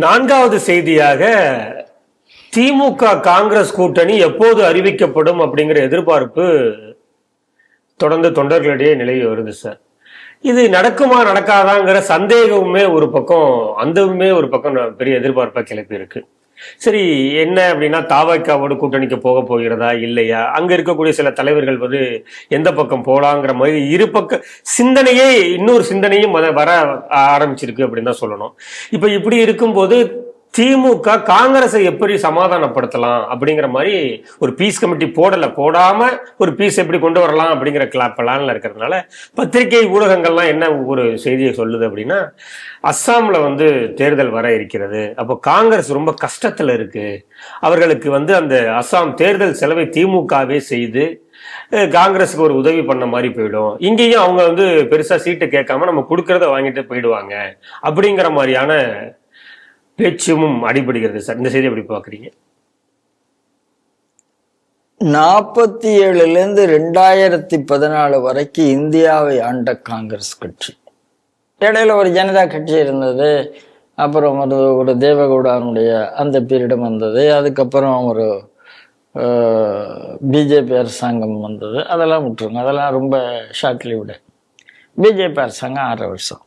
நான்காவது செய்தியாக, திமுக காங்கிரஸ் கூட்டணி எப்போது அறிவிக்கப்படும் அப்படிங்கிற எதிர்பார்ப்பு தொடர்ந்து தொண்டர்களிடையே நிலவி வருது சார். இது நடக்குமா நடக்காதாங்கிற சந்தேகமுமே ஒரு பக்கம், அந்தவுமே ஒரு பக்கம் பெரிய எதிர்பார்ப்பா கிளப்பி இருக்கு. சரி, என்ன அப்படின்னா தாவக்காவோடு கூட்டணிக்கு போக போகிறதா இல்லையா, அங்க இருக்கக்கூடிய சில தலைவர்கள் எந்த பக்கம் போலாங்கிற மாதிரி இரு பக்க சிந்தனையே, இன்னொரு சிந்தனையும் வர ஆரம்பிச்சிருக்கு அப்படின்னு தான் சொல்லணும். இப்ப இப்படி இருக்கும்போது திமுக காங்கிரஸை எப்படி சமாதானப்படுத்தலாம் அப்படிங்கிற மாதிரி ஒரு பீஸ் கமிட்டி போடாம ஒரு பீஸ் எப்படி கொண்டு வரலாம் அப்படிங்கிற பிளான்ல இருக்கிறதுனால பத்திரிகை ஊடகங்கள்லாம் என்ன ஒரு செய்தியை சொல்லுது அப்படின்னா, அஸ்ஸாம்ல தேர்தல் வர இருக்கிறது, அப்போ காங்கிரஸ் ரொம்ப கஷ்டத்துல இருக்கு, அவர்களுக்கு அந்த அஸ்ஸாம் தேர்தல் செலவை திமுகவே செய்து காங்கிரஸுக்கு ஒரு உதவி பண்ண மாதிரி போயிடும், இங்கேயும் அவங்க பெருசா சீட்டு கேட்காம நம்ம கொடுக்கறத வாங்கிட்டு போயிடுவாங்க அப்படிங்கிற மாதிரியான பேச்சும் அடிபடுகிறது சார். இந்த செய்தி எப்படி பாக்குறீங்க? 47லேருந்து 2014 வரைக்கும் இந்தியாவை ஆண்ட காங்கிரஸ் கட்சி, இடையில ஒரு ஜனதா கட்சி இருந்தது, அப்புறம் ஒரு தேவகவுடானுடைய அந்த பீரியடும் வந்தது, அதுக்கப்புறம் ஒரு பிஜேபி அரசாங்கம் வந்தது, அதெல்லாம் விட்டுருங்க, அதெல்லாம் ரொம்ப ஷார்ட்லி விட. பிஜேபி அரசாங்கம் 6 வருஷம்.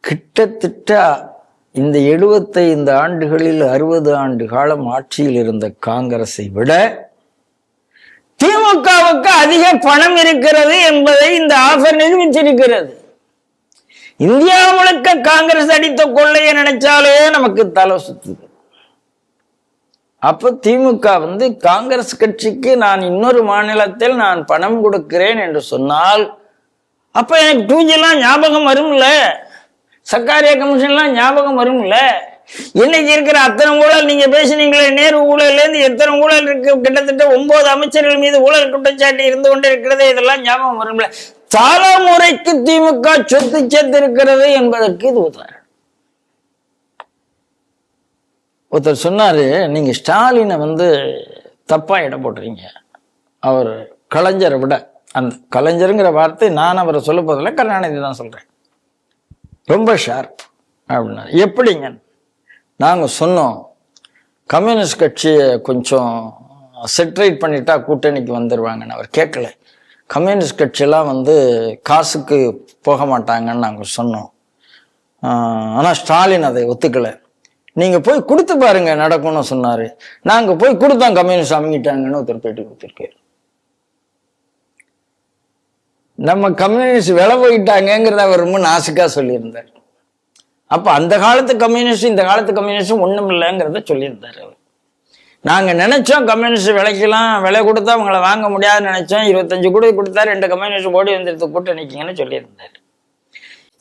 கிட்டத்தட்ட இந்த 75 ஆண்டுகளில் 60 ஆண்டு காலம் ஆட்சியில் இருந்த காங்கிரஸை விட திமுகவுக்கு அதிக பணம் இருக்கிறது என்பதை இந்த ஆஃபர் நிரூபிச்சிருக்கிறது. இந்தியா முழுக்க காங்கிரஸ் அடித்த கொள்ளைய நினைச்சாலே நமக்கு தலை சுத்துது. அப்ப திமுக காங்கிரஸ் கட்சிக்கு நான் இன்னொரு மாநிலத்தில் நான் பணம் கொடுக்கிறேன் என்று சொன்னால், அப்ப எனக்கு 2G ஞாபகம் வரும்ல, சர்க்காரிய கமிஷன்லாம் ஞாபகம் வரும்ல. இன்னைக்கு இருக்கிற அத்தனை ஊழல் நீங்க பேசினீங்களே, நேரு ஊழல்ல இருந்து எத்தனை ஊழல் இருக்கு, கிட்டத்தட்ட 9 அமைச்சர்கள் மீது ஊழல் குற்றச்சாட்டு இருந்து கொண்டு இருக்கிறது, இதெல்லாம் ஞாபகம் வரும்ல. தலைமுறைக்கு திமுக சொத்து சேர்த்து இருக்கிறது என்பதற்கு இது உதாரணம். ஒருத்தர் சொன்னாரு, நீங்க ஸ்டாலினை தப்பா இடம் போடுறீங்க, அவர் கலைஞரை விட, அந்த கலைஞருங்கிற வார்த்தை நான் அவரை சொல்ல போதில்லை, கருணாநிதி தான் சொல்றேன், ரொம்ப ஷார்ப் அப்படின்னா. எப்படிங்க? நாங்கள் சொன்னோம் கம்யூனிஸ்ட் கட்சியை கொஞ்சம் செட்ரைட் பண்ணிட்டா கூட்டணிக்கு வந்துடுவாங்கன்னு. அவர் கேட்கல. கம்யூனிஸ்ட் கட்சியெல்லாம் காசுக்கு போக மாட்டாங்கன்னு நாங்கள் சொன்னோம். ஆனால் ஸ்டாலின் அதை ஒத்துக்கலை. நீங்கள் போய் கொடுத்து பாருங்க நடக்கும்னு சொன்னார். நாங்கள் போய் கொடுத்தோம், கம்யூனிஸ்ட் அமைங்கிட்டாங்கன்னு ஒருத்தர் பேட்டி கொடுத்துருக்காரு. நம்ம கம்யூனிஸ்ட் விலை போயிட்டாங்கிறத அவர் ரொம்ப நாசுக்கா சொல்லியிருந்தார். அப்ப அந்த காலத்து கம்யூனிஸ்ட் இந்த காலத்து கம்யூனிஸ்ட் ஒண்ணும் இல்லைங்கிறத சொல்லியிருந்தார் அவர். நாங்க நினைச்சோம் கம்யூனிஸ்ட் விலை கொடுத்தா அவங்கள வாங்க முடியாதுன்னு நினைச்சோம், 25 கோடி கொடுத்தா 2 கம்யூனிஸ்ட் ஓடி வந்துடுது கூட்டணிக்குங்கன்னு சொல்லியிருந்தார்.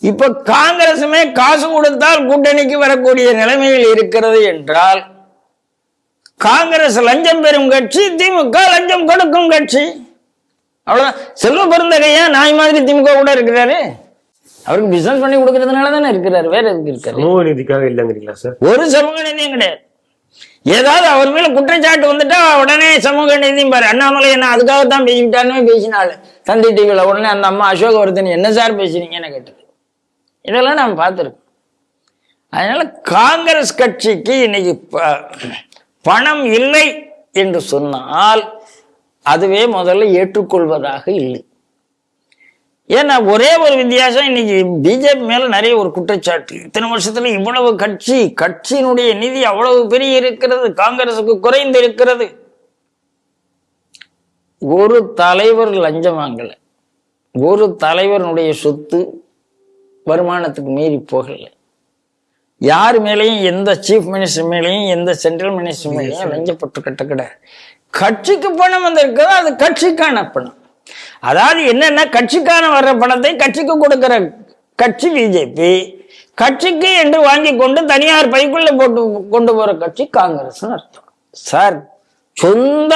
இப்ப காங்கிரசுமே காசு கொடுத்தால் கூட்டணிக்கு வரக்கூடிய நிலைமையில் இருக்கிறது என்றால், காங்கிரஸ் லஞ்சம் பெறும் கட்சி, திமுக லஞ்சம் கொடுக்கும் கட்சி, அவ்வளவுதான். செல்வ பெருந்தகையா நாய் மாதிரி திமுக கூட இருக்கிறாரு, அவருக்கு பிசினஸ் பண்ணி கொடுக்கறதுனால தானே இருக்கிறாரு, வேற எதுக்கு இருக்காரு? சமூக நீதிக்காக இல்லைங்கிறீங்களா சார்? ஒரு சமூக நீதியும் கிடையாது. ஏதாவது அவர் மேல குற்றச்சாட்டு வந்துட்டா உடனே சமூக நீதியும் பாரு. அண்ணாமலை என்ன அதுக்காகத்தான் பேசிக்கிட்டாருன்னு பேசினாள் தந்தி டிவில. உடனே அந்த அம்மா அசோகவர்தன் என்ன சார் பேசுறீங்கன்னு கேட்டது. இதெல்லாம் நம்ம பார்த்துருக்கோம். அதனால காங்கிரஸ் கட்சிக்கு இன்னைக்கு பணம் இல்லை என்று சொன்னால் அதுவே முதல்ல ஏற்றுக்கொள்வதாக இல்லை. ஏன்னா ஒரே ஒரு வித்தியாசம், இன்னைக்கு பிஜேபி மேல நிறைய ஒரு குற்றச்சாட்டு, இத்தனை வருஷத்துல இவ்வளவு கட்சியினுடைய நிதி அவ்வளவு பெரிய இருக்கிறது, காங்கிரசுக்கு குறைந்து இருக்கிறது. ஒரு தலைவர் லஞ்சம் வாங்கல, ஒரு தலைவருடைய சொத்து வருமானத்துக்கு மீறி போகல, யார் மேலேயும் எந்த சீஃப் மினிஸ்டர் மேலேயும் எந்த சென்ட்ரல் மினிஸ்டர் மேலேயும் லஞ்சப்பட்டு கட்ட கிடையாது. கட்சிக்கு பணம் வந்திருக்கிறது, அது கட்சிக்கான பணம். அதாவது என்னன்னா, கட்சிக்கான வர்ற பணத்தை கட்சிக்கு கொடுக்கிற கட்சி பிஜேபி, கட்சிக்கு என்று வாங்கி கொண்டு தனியார் பைக்குள்ள போட்டு கொண்டு போற கட்சி காங்கிரஸ் அர்த்தம். சார், சொந்த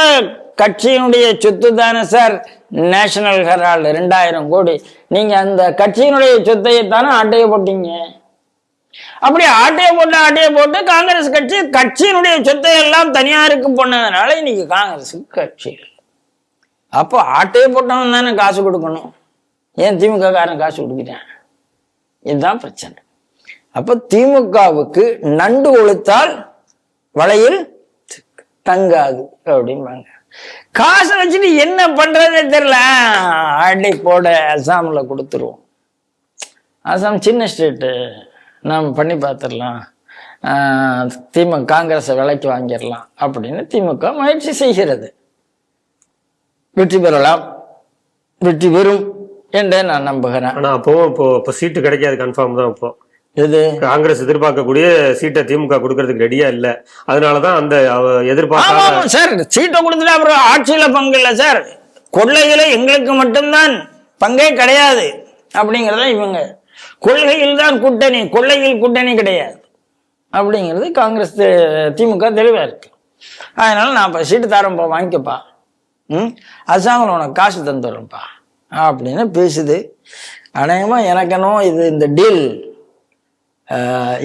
கட்சியினுடைய சொத்து தானே சார் நேஷனல் ஹெரால்டு 2000 கோடி. நீங்க அந்த கட்சியினுடைய சொத்தையை தானே ஆட்டையை போட்டீங்க. அப்படி ஆட்டையை போட்டு காங்கிரஸ் கட்சியினுடைய சொத்தை எல்லாம் தனியாருக்கு போனதுனால இன்னைக்கு காங்கிரஸுக்கு கட்சி. அப்போ ஆட்டையை போட்டவன் தானே காசு கொடுக்கணும், ஏன் திமுக காரன் காசு கொடுக்கிட்டேன்? இதுதான் பிரச்சனை. அப்ப திமுகவுக்கு நண்டு கொளுத்தால் வளையில் தங்காது அப்படிம்பாங்க. காசை வச்சுட்டு என்ன பண்றதுன்னு தெரியல. ஆடி போட அசாம்ல கொடுத்துருவோம். அசாம் சின்ன ஸ்டேட்டு, நாம் பண்ணி பார்த்துடலாம். திமுக காங்கிரஸை விலைக்கு வாங்கிடலாம் அப்படின்னு திமுக முயற்சி செய்கிறது. வெற்றி பெறலாம், வெற்றி பெறும் என்றே நான் நம்புகிறேன். ஆனா அப்போ இப்போ சீட்டு கிடைக்காது, கன்ஃபார்ம் தான். இப்போ இது காங்கிரஸ் எதிர்பார்க்கக்கூடிய சீட்டை திமுக கொடுக்கறதுக்கு ரெடியா இல்ல. அதனாலதான் அந்த எதிர்பார்க்க சார் சீட்டை கொடுத்துட்டு அப்புறம் ஆட்சியில பங்கு இல்லை சார், கொள்ளையில எங்களுக்கு மட்டும்தான் பங்கே கிடையாது அப்படிங்கிறத இவங்க. கொள்கையில் தான் கூட்டணி, கொள்ளையில் கூட்டணி கிடையாது அப்படிங்கிறது காங்கிரஸ் திமுக தெளிவா இருக்கு. அதனால நான் இப்ப சீட்டு தரேன்ப்பா, வாங்கிக்கப்பா, அசாமில் உனக்கு காசு தந்துடுறேன்ப்பா அப்படின்னு பேசுது. அநேகமா எனக்கனோ இது இந்த டீல்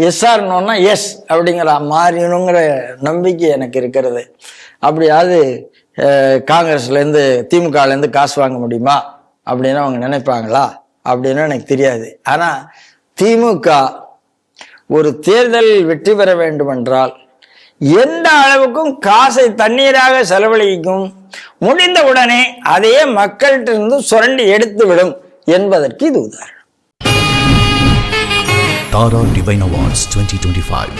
எஸ்ஆர்னோன்னா எஸ் அப்படிங்கிற மாறினுங்கிற நம்பிக்கை எனக்கு இருக்கிறது. அப்படியாவது காங்கிரஸ்லேருந்து திமுகலேருந்து காசு வாங்க முடியுமா அப்படின்னு அவங்க நினைப்பாங்களா அப்படின்னு எனக்கு தெரியாது. ஆனால் திமுக ஒரு தேர்தலில் வெற்றி பெற வேண்டுமென்றால் எந்த அளவுக்கும் காசை தண்ணீராக செலவழிக்கும், முடிந்த உடனே அதையே மக்கள்கிட்ட இருந்து சுரண்டி எடுத்து விடும் என்பதற்கு இது உதாரணம். Tara Divine Awards 2025.